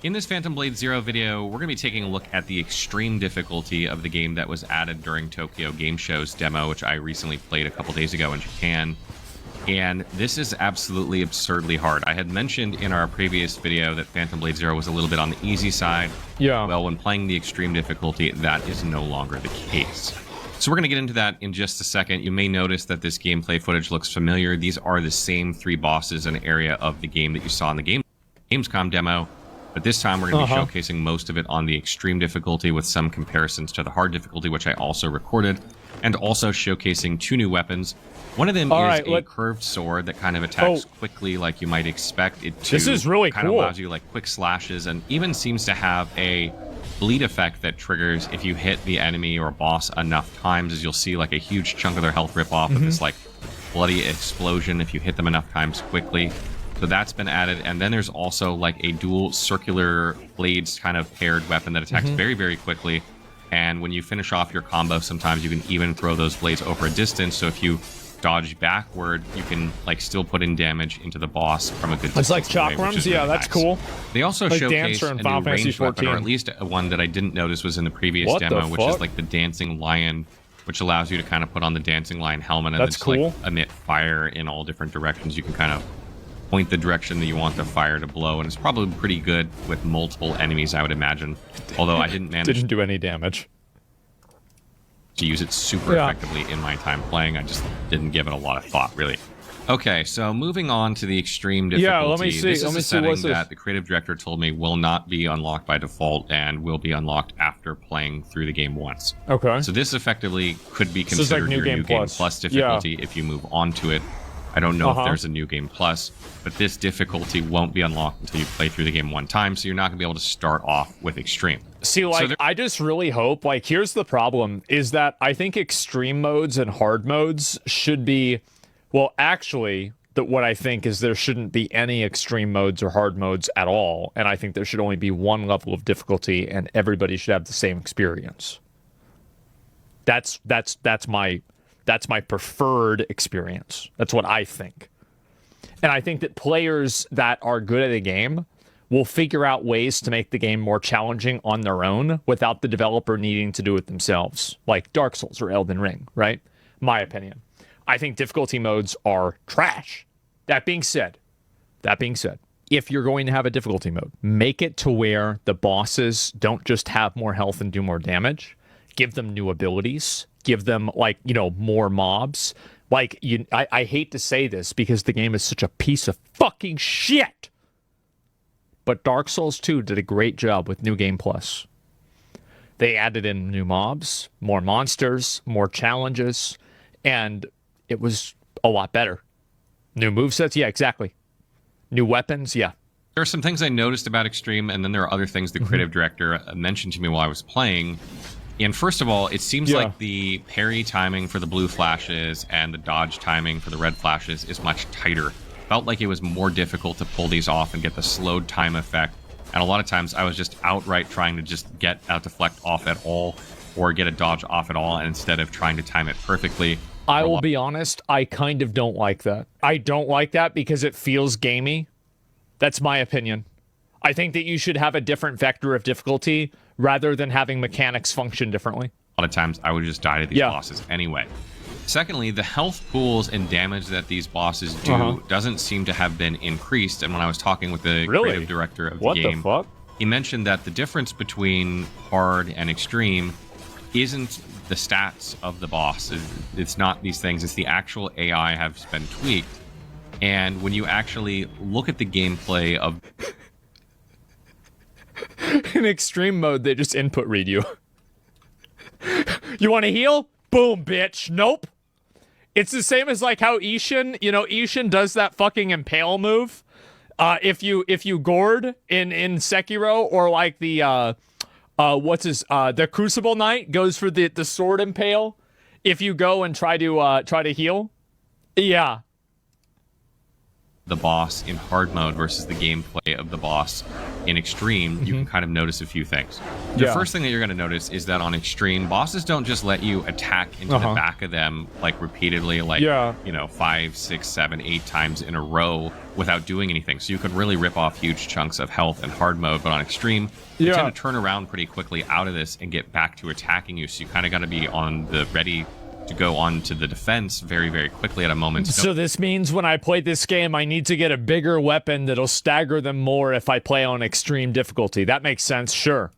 In this Phantom Blade Zero video, we're going to be taking a look at the extreme difficulty of the game that was added during Tokyo Game Show's demo, which I recently played a couple days ago in Japan. And this is absolutely absurdly hard. I had mentioned in our previous video that Phantom Blade Zero was a little bit on the easy side. Yeah. Well, when playing the extreme difficulty, that is no longer the case. So we're going to get into that in just a second. You may notice that this gameplay footage looks familiar. These are the same three bosses and area of the game that you saw in the Gamescom demo. But this time we're going to be showcasing most of it on the extreme difficulty with some comparisons to the hard difficulty, which I also recorded, and also showcasing two new weapons. One of them is a curved sword that kind of attacks quickly like you might expect it to. This is really kind cool. of allows you like quick slashes, and even seems to have a bleed effect that triggers if you hit the enemy or boss enough times, as you'll see like a huge chunk of their health rip off with this like bloody explosion if you hit them enough times quickly. So that's been added, and then there's also like a dual circular blades kind of paired weapon that attacks very, very quickly. And when you finish off your combo, sometimes you can even throw those blades over a distance. So if you dodge backward, you can like still put in damage into the boss from a good distance. It's like chakrams, yeah, that's cool. They also like showcased a new ranged weapon, or at least one that I didn't notice was in the previous demo, which is like the dancing lion, which allows you to kind of put on the dancing lion helmet and that's just cool. like emit fire in all different directions. You can kind of point the direction that you want the fire to blow, and it's probably pretty good with multiple enemies, I would imagine. Although I didn't manage didn't do any damage to use it super effectively in my time playing. I just didn't give it a lot of thought, really. Okay, so moving on to the extreme difficulty. Yeah, let me see. This is let me a see setting what's that the creative director told me will not be unlocked by default and will be unlocked after playing through the game once. Okay. So this effectively could be So considered like your New Game Plus difficulty if you move on to it. I don't know if there's a New Game Plus, but this difficulty won't be unlocked until you play through the game one time, so you're not going to be able to start off with Extreme. See, like, so I just really hope, like, here's the problem, is that I think extreme modes and hard modes should be, well, actually, what I think is there shouldn't be any extreme modes or hard modes at all, and I think there should only be one level of difficulty, and everybody should have the same experience. That's my preferred experience. That's what I think. And I think that players that are good at a game will figure out ways to make the game more challenging on their own without the developer needing to do it themselves, like Dark Souls or Elden Ring, right? My opinion. I think difficulty modes are trash. That being said, if you're going to have a difficulty mode, make it to where the bosses don't just have more health and do more damage. Give them new abilities. Give them, like, you know, more mobs. Like, I hate to say this because the game is such a piece of fucking shit. But Dark Souls 2 did a great job with New Game Plus. They added in new mobs, more monsters, more challenges, and it was a lot better. New movesets, yeah, exactly. New weapons, yeah. There are some things I noticed about Extreme, and then there are other things the creative director mentioned to me while I was playing. And first of all, it seems like the parry timing for the blue flashes and the dodge timing for the red flashes is much tighter. Felt like it was more difficult to pull these off and get the slowed time effect. And a lot of times I was just outright trying to just get a deflect off at all or get a dodge off at all, and instead of trying to time it perfectly. I will be honest, I kind of don't like that. I don't like that because it feels gamey. That's my opinion. I think that you should have a different vector of difficulty rather than having mechanics function differently. A lot of times I would just die to these bosses anyway. Secondly, the health pools and damage that these bosses do doesn't seem to have been increased. And when I was talking with the creative director of the game, he mentioned that the difference between hard and extreme isn't the stats of the boss. It's not these things. It's the actual AI has been tweaked. And when you actually look at the gameplay of... In extreme mode, they just input read you. You want to heal? Boom, bitch. Nope. It's the same as like how Ishin, you know, Ishin does that fucking impale move. If you gourd in Sekiro, or like the the Crucible Knight goes for the sword impale. If you go and try to heal, yeah. the boss in hard mode versus the gameplay of the boss in extreme, you can kind of notice a few things. The first thing that you're going to notice is that on extreme, bosses don't just let you attack into the back of them like repeatedly, like, you know, 5, 6, 7, 8 times in a row without doing anything. So you could really rip off huge chunks of health in hard mode, but on extreme, you tend to turn around pretty quickly out of this and get back to attacking you. So you kind of got to be on the ready to go on to the defense very, very quickly at a moment's notice. So this means when I play this game, I need to get a bigger weapon that'll stagger them more if I play on extreme difficulty. That makes sense, sure.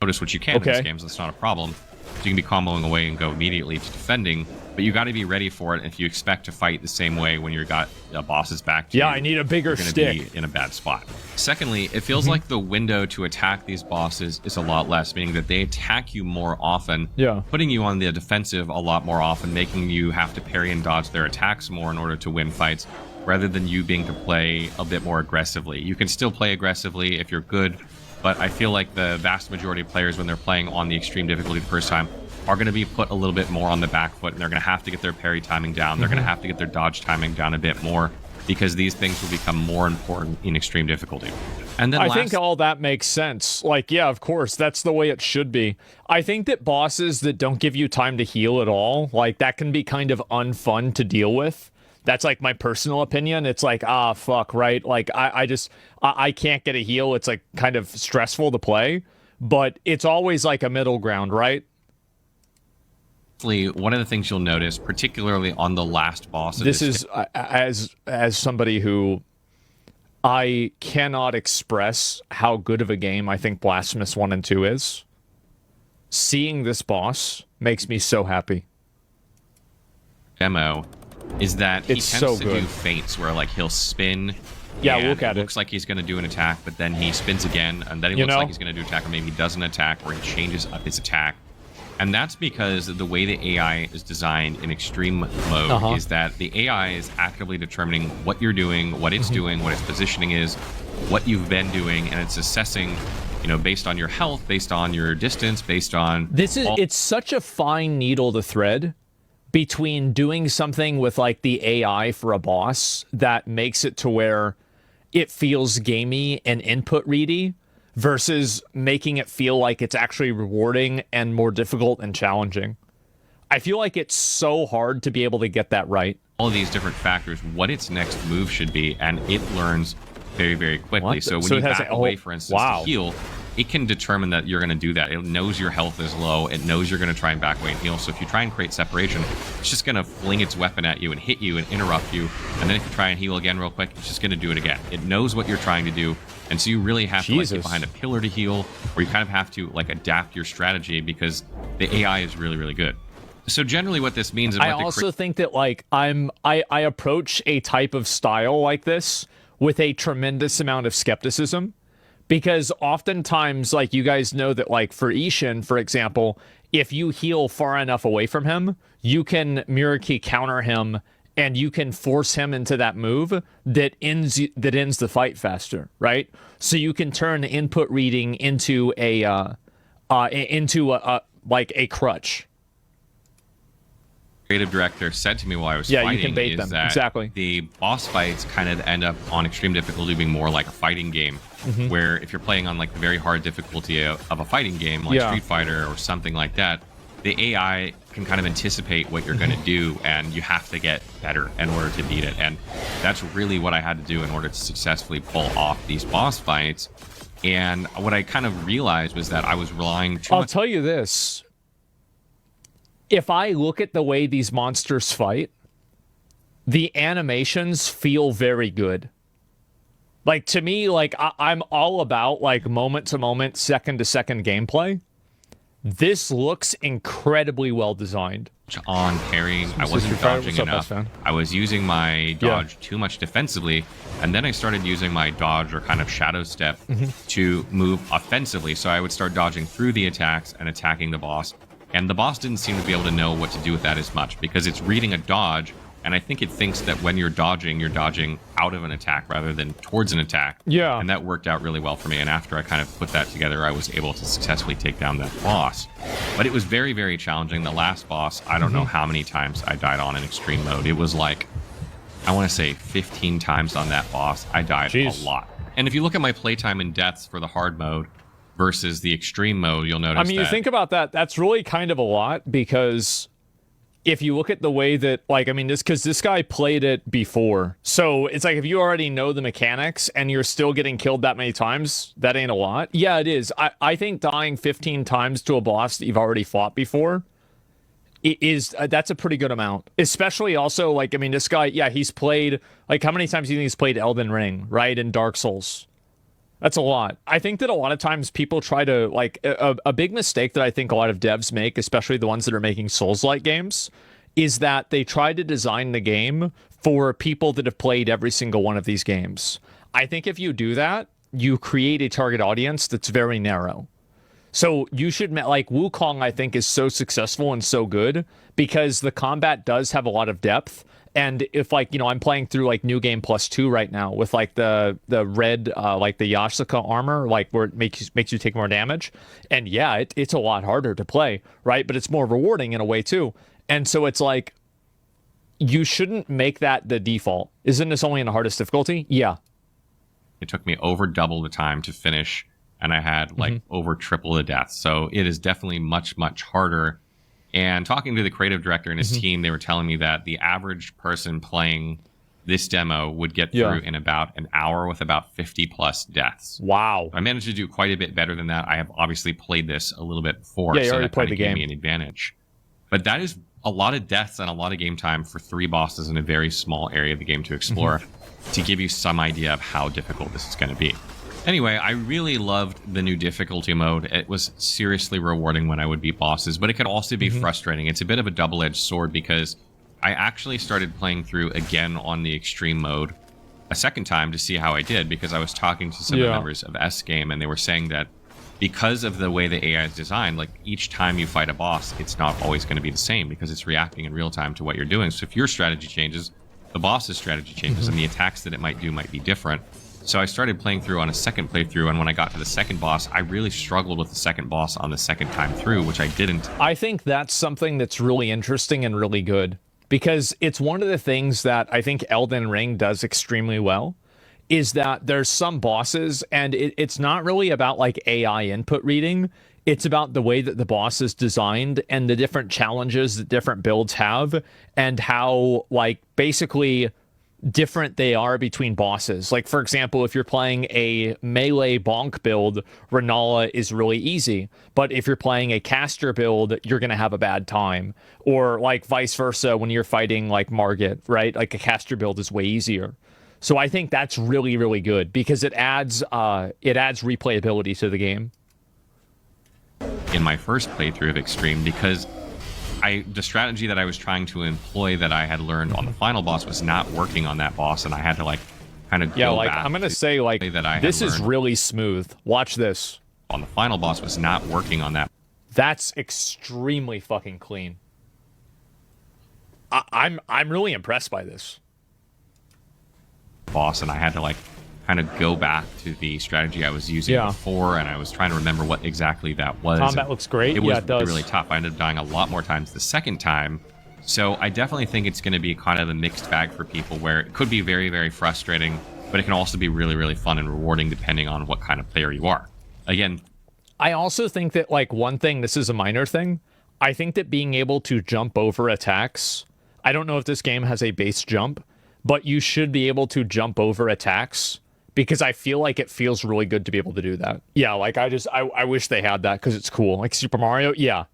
Notice what you can in this game, so that's not a problem. So you can be comboing away and go immediately to defending, but you got to be ready for it if you expect to fight the same way when you've got bosses back to you. Yeah, I need a bigger stick. You're going to be in a bad spot. Secondly, it feels like the window to attack these bosses is a lot less, meaning that they attack you more often, putting you on the defensive a lot more often, making you have to parry and dodge their attacks more in order to win fights, rather than you being to play a bit more aggressively. You can still play aggressively if you're good, but I feel like the vast majority of players, when they're playing on the extreme difficulty the first time, are going to be put a little bit more on the back foot, and they're going to have to get their parry timing down. They're going to have to get their dodge timing down a bit more, because these things will become more important in extreme difficulty. And then I think all that makes sense. Like, yeah, of course, that's the way it should be. I think that bosses that don't give you time to heal at all, like, that can be kind of unfun to deal with. That's like my personal opinion. It's like, fuck, right? Like, I can't get a heal. It's like kind of stressful to play, but it's always like a middle ground, right? One of the things you'll notice, particularly on the last boss of this is as somebody who I cannot express how good of a game I think Blasphemous 1 and 2 is. Seeing this boss makes me so happy. Demo is that he tends to do feints where like he'll spin. Yeah, look at it. Looks like he's going to do an attack, but then he spins again, and then he looks like he's going to do an attack, or maybe he doesn't attack, or he changes up his attack. And that's because the way the AI is designed in extreme mode is that the AI is actively determining what you're doing, what it's doing, what its positioning is, what you've been doing, and it's assessing, you know, based on your health, based on your distance, based on... It's such a fine needle to thread between doing something with, like, the AI for a boss that makes it to where it feels gamey and input ready, versus making it feel like it's actually rewarding and more difficult and challenging. I feel like it's so hard to be able to get that right. All of these different factors, what its next move should be, and it learns very, very quickly. So when you back away, for instance, to heal, it can determine that you're going to do that. It knows your health is low. It knows you're going to try and back away and heal. So if you try and create separation, it's just going to fling its weapon at you and hit you and interrupt you. And then if you try and heal again real quick, it's just going to do it again. It knows what you're trying to do. And so you really have to like, get behind a pillar to heal, or you kind of have to like adapt your strategy, because the AI is really, really good. So generally what this means... I also think that like I approach a type of style like this with a tremendous amount of skepticism, because oftentimes, like, you guys know that, like, for Ishin, for example, if you heal far enough away from him, you can mirror key counter him, and you can force him into that move that ends the fight faster, right? So you can turn input reading into a like a crutch. Creative director said to me while I was fighting, you can bait them. Exactly. The boss fights kind of end up on extreme difficulty being more like a fighting game, where if you're playing on like the very hard difficulty of a fighting game like Street Fighter or something like that, the AI can kind of anticipate what you're going to do, and you have to get better in order to beat it. And that's really what I had to do in order to successfully pull off these boss fights. And what I kind of realized was that I was relying too much... I'll tell you this. If I look at the way these monsters fight, the animations feel very good. Like, to me, like, I'm all about, like, moment-to-moment, second-to-second gameplay. This looks incredibly well-designed. On parrying, I wasn't dodging enough. I was using my dodge too much defensively, and then I started using my dodge, or kind of shadow step, to move offensively. So I would start dodging through the attacks and attacking the boss. And the boss didn't seem to be able to know what to do with that as much, because it's reading a dodge, and I think it thinks that when you're dodging out of an attack rather than towards an attack. Yeah. And that worked out really well for me. And after I kind of put that together, I was able to successfully take down that boss. But it was very, very challenging. The last boss, I don't know how many times I died on in extreme mode. It was like I want to say 15 times on that boss. I died a lot. And if you look at my playtime and deaths for the hard mode versus the extreme mode, you'll notice you think about that, that's really kind of a lot, because if you look at the way that, this guy played it before. So it's like, if you already know the mechanics and you're still getting killed that many times, that ain't a lot. Yeah, it is. I think dying 15 times to a boss that you've already fought before that's a pretty good amount. Especially also, this guy, he's played, how many times do you think he's played Elden Ring, right? And Dark Souls? That's a lot. I think that a lot of times people try to, a big mistake that I think a lot of devs make, especially the ones that are making Souls-like games, is that they try to design the game for people that have played every single one of these games. I think if you do that, you create a target audience that's very narrow. So you should, Wukong, I think, is so successful and so good because the combat does have a lot of depth. And if, I'm playing through, New Game Plus 2 right now with, the red, the Yasuka armor, where it makes you take more damage. And, yeah, it's a lot harder to play, right? But it's more rewarding in a way, too. And so it's you shouldn't make that the default. Isn't this only in the hardest difficulty? Yeah. It took me over double the time to finish, and I had, over triple the deaths. So it is definitely much, much harder. And talking to the creative director and his team, they were telling me that the average person playing this demo would get through in about an hour with about 50 plus deaths. Wow. I managed to do quite a bit better than that. I have obviously played this a little bit before, so that kind of gave me an advantage. But that is a lot of deaths and a lot of game time for 3 bosses in a very small area of the game to explore to give you some idea of how difficult this is going to be. Anyway, I really loved the new difficulty mode. It was seriously rewarding when I would beat bosses, but it could also be frustrating. It's a bit of a double-edged sword because I actually started playing through again on the extreme mode a second time to see how I did, because I was talking to some of the members of S Game, and they were saying that because of the way the AI is designed, each time you fight a boss, it's not always going to be the same because it's reacting in real time to what you're doing. So if your strategy changes, the boss's strategy changes, and the attacks that it might do might be different. So I started playing through on a second playthrough, and when I got to the second boss, I really struggled with the second boss on the second time through, which I didn't. I think that's something that's really interesting and really good, because it's one of the things that I think Elden Ring does extremely well, is that there's some bosses, and it's not really about AI input reading. It's about the way that the boss is designed and the different challenges that different builds have, and how basically different they are between bosses. For example, if you're playing a melee bonk build, Renala is really easy. But if you're playing a caster build, you're going to have a bad time. Or vice versa when you're fighting Margit, right? A caster build is way easier. So I think that's really, really good because it adds replayability to the game. In my first playthrough of Extreme, because the strategy that I was trying to employ that I had learned on the final boss was not working on that boss, and I had to kind of go back. I'm gonna say this is really smooth. Watch this. On the final boss was not working on that. That's extremely fucking clean. I'm really impressed by this boss, and I had to kind of go back to the strategy I was using before, and I was trying to remember what exactly that was. Combat looks great. It was it does. really tough. I ended up dying a lot more times the second time. So I definitely think it's going to be kind of a mixed bag for people, where it could be very, very frustrating, but it can also be really, really fun and rewarding depending on what kind of player you are. Again, I also think that one thing, this is a minor thing, I think that being able to jump over attacks, I don't know if this game has a base jump, but you should be able to jump over attacks, because I feel like it feels really good to be able to do that. Yeah, I wish they had that because it's cool. Super Mario, yeah.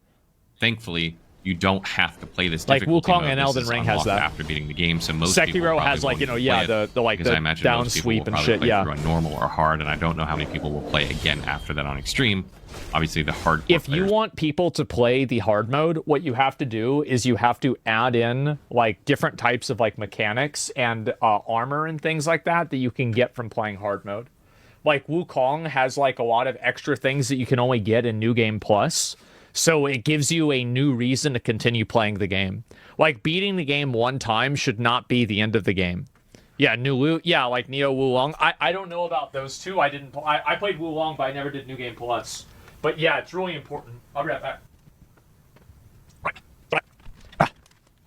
Thankfully, you don't have to play this difficulty Wukong mode. and Elden Ring has that after beating the game, so most Sekiro people has the down sweep and shit. Yeah, on normal or hard, and I don't know how many people will play again after that on extreme. Obviously, the hard. If you want people to play the hard mode, what you have to do is you have to add in different types of mechanics and armor and things like that you can get from playing hard mode. Wukong has a lot of extra things that you can only get in New Game Plus. So it gives you a new reason to continue playing the game. Beating the game one time should not be the end of the game. Yeah, Neo Wulong. I don't know about those two. I played Wulong, but I never did New Game Plus. But yeah, it's really important. I'll be right back.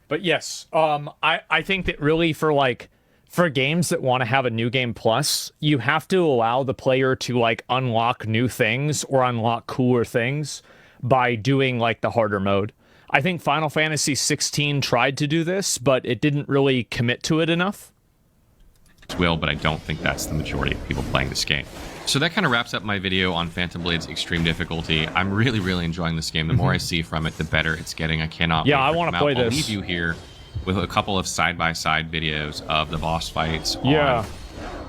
But yes, I think that really for games that want to have a new game plus, you have to allow the player to like unlock new things or unlock cooler things by doing like the harder mode. I think Final Fantasy 16 tried to do this, but it didn't really commit to it enough. Will, but I don't think that's the majority of people playing this game. So that kind of wraps up my video on Phantom Blade's extreme difficulty. I'm really, really enjoying this game. The more I see from it, the better it's getting. I cannot wait I want to play this. I'll leave you here with a couple of side-by-side videos of the boss fights Yeah. on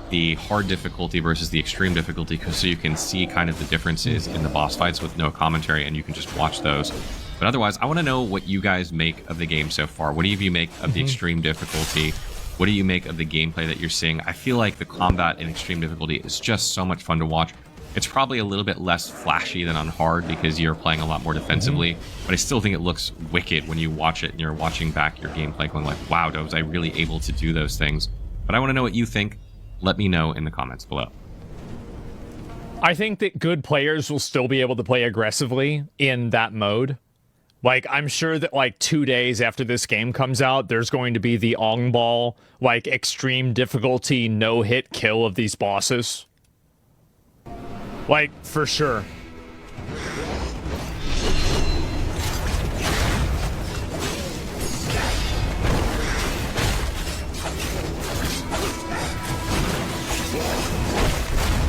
the hard difficulty versus the extreme difficulty, so you can see kind of the differences in the boss fights with no commentary, and you can just watch those. But otherwise, I want to know what you guys make of the game so far. What do you make of the extreme difficulty? What do you make of the gameplay that you're seeing? I feel like the combat in extreme difficulty is just so much fun to watch. It's probably a little bit less flashy than on hard because you're playing a lot more defensively, but I still think it looks wicked when you watch it and you're watching back your gameplay going like, wow, was I really able to do those things? But I want to know what you think. Let me know in the comments below. I think that good players will still be able to play aggressively in that mode. Like, I'm sure that, like, 2 days after this game comes out, there's going to be the Ong Ball, like, extreme difficulty, no-hit kill of these bosses. Like, for sure.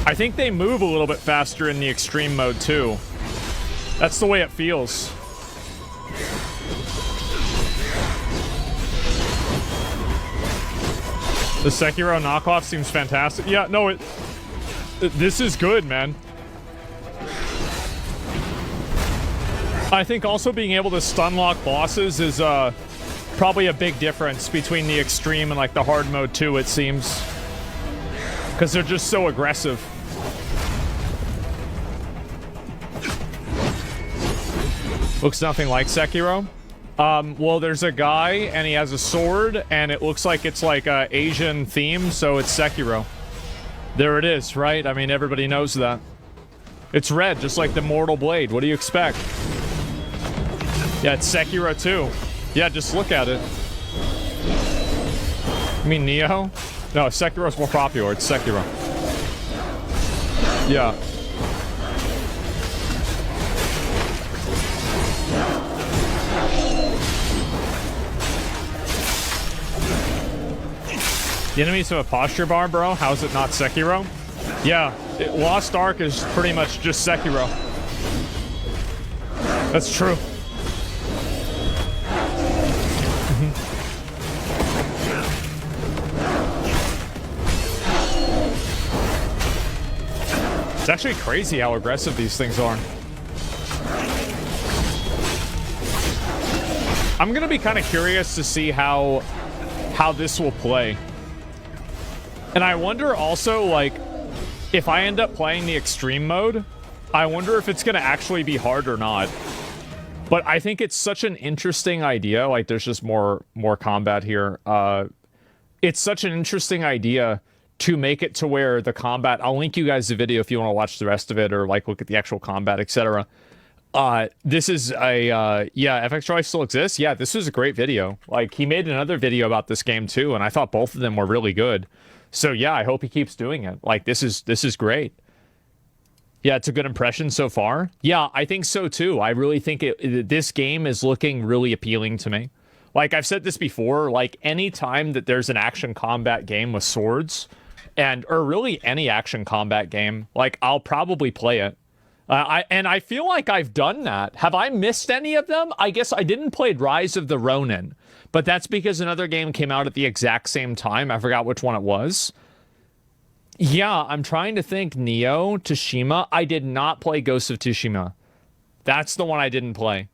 I think they move a little bit faster in the extreme mode, too. That's the way it feels. The Sekiro knockoff seems fantastic. Yeah, no, this is good, man. I think also being able to stun lock bosses is probably a big difference between the extreme and like the hard mode too, it seems. Because they're just so aggressive. Looks nothing like Sekiro. Well, there's a guy, and he has a sword, and it looks like it's like a Asian theme, so it's Sekiro. There it is, right? I mean, everybody knows that. It's red, just like the Mortal Blade. What do you expect? Yeah, it's Sekiro too. Yeah, just look at it. You mean Neo? No, Sekiro's more popular. It's Sekiro. Yeah. The enemies have a posture bar, bro. How is it not Sekiro? Yeah, Lost Ark is pretty much just Sekiro. That's true. It's actually crazy how aggressive these things are. I'm gonna be kind of curious to see how this will play. And I wonder also, like, if I end up playing the extreme mode, I wonder if it's going to actually be hard or not. But I think it's such an interesting idea. Like, there's just more combat here. It's such an interesting idea to make it to where the combat... I'll link you guys the video if you want to watch the rest of it or, like, look at the actual combat, etc. This is a... yeah, FX Drive still exists? Yeah, this was a great video. Like, he made another video about this game, too, and I thought both of them were really good. So yeah, I hope he keeps doing it. Like, this is great. Yeah, it's a good impression so far. Yeah, I think so too. I really think this game is looking really appealing to me. Like, I've said this before, like, any time that there's an action combat game with swords, or really any action combat game, like, I'll probably play it. I feel like I've done that. Have I missed any of them? I guess I didn't play Rise of the Ronin, but that's because another game came out at the exact same time. I forgot which one it was. Yeah, I'm trying to think. Neo, Tsushima. I did not play Ghost of Tsushima. That's the one I didn't play.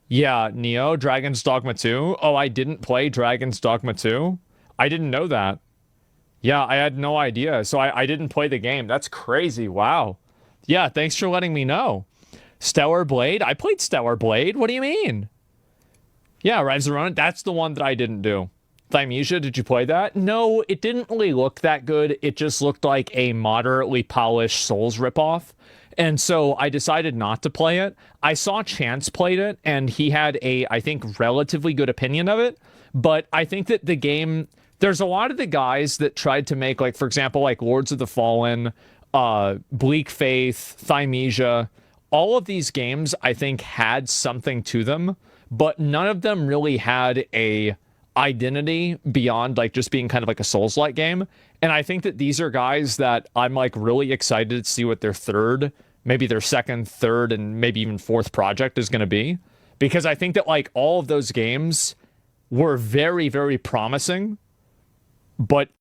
Yeah, Neo, Dragon's Dogma 2. Oh, I didn't play Dragon's Dogma 2? I didn't know that. Yeah, I had no idea. So I didn't play the game. That's crazy. Wow. Yeah, thanks for letting me know. Stellar Blade? I played Stellar Blade. What do you mean? Yeah, Rise of the Ronin. That's the one that I didn't do. Thymesia, did you play that? No, it didn't really look that good. It just looked like a moderately polished Souls ripoff. And so I decided not to play it. I saw Chance played it, and he had a, I think, relatively good opinion of it. But I think that the game, there's a lot of the guys that tried to make, like, for example, like Lords of the Fallen, Bleak Faith, Thymesia, all of these games I think had something to them, but none of them really had a identity beyond like just being kind of like a Souls-like game. And I think that these are guys that I'm like really excited to see what their third, maybe their second, third, and maybe even fourth project is going to be. Because I think that like all of those games were very, very promising, but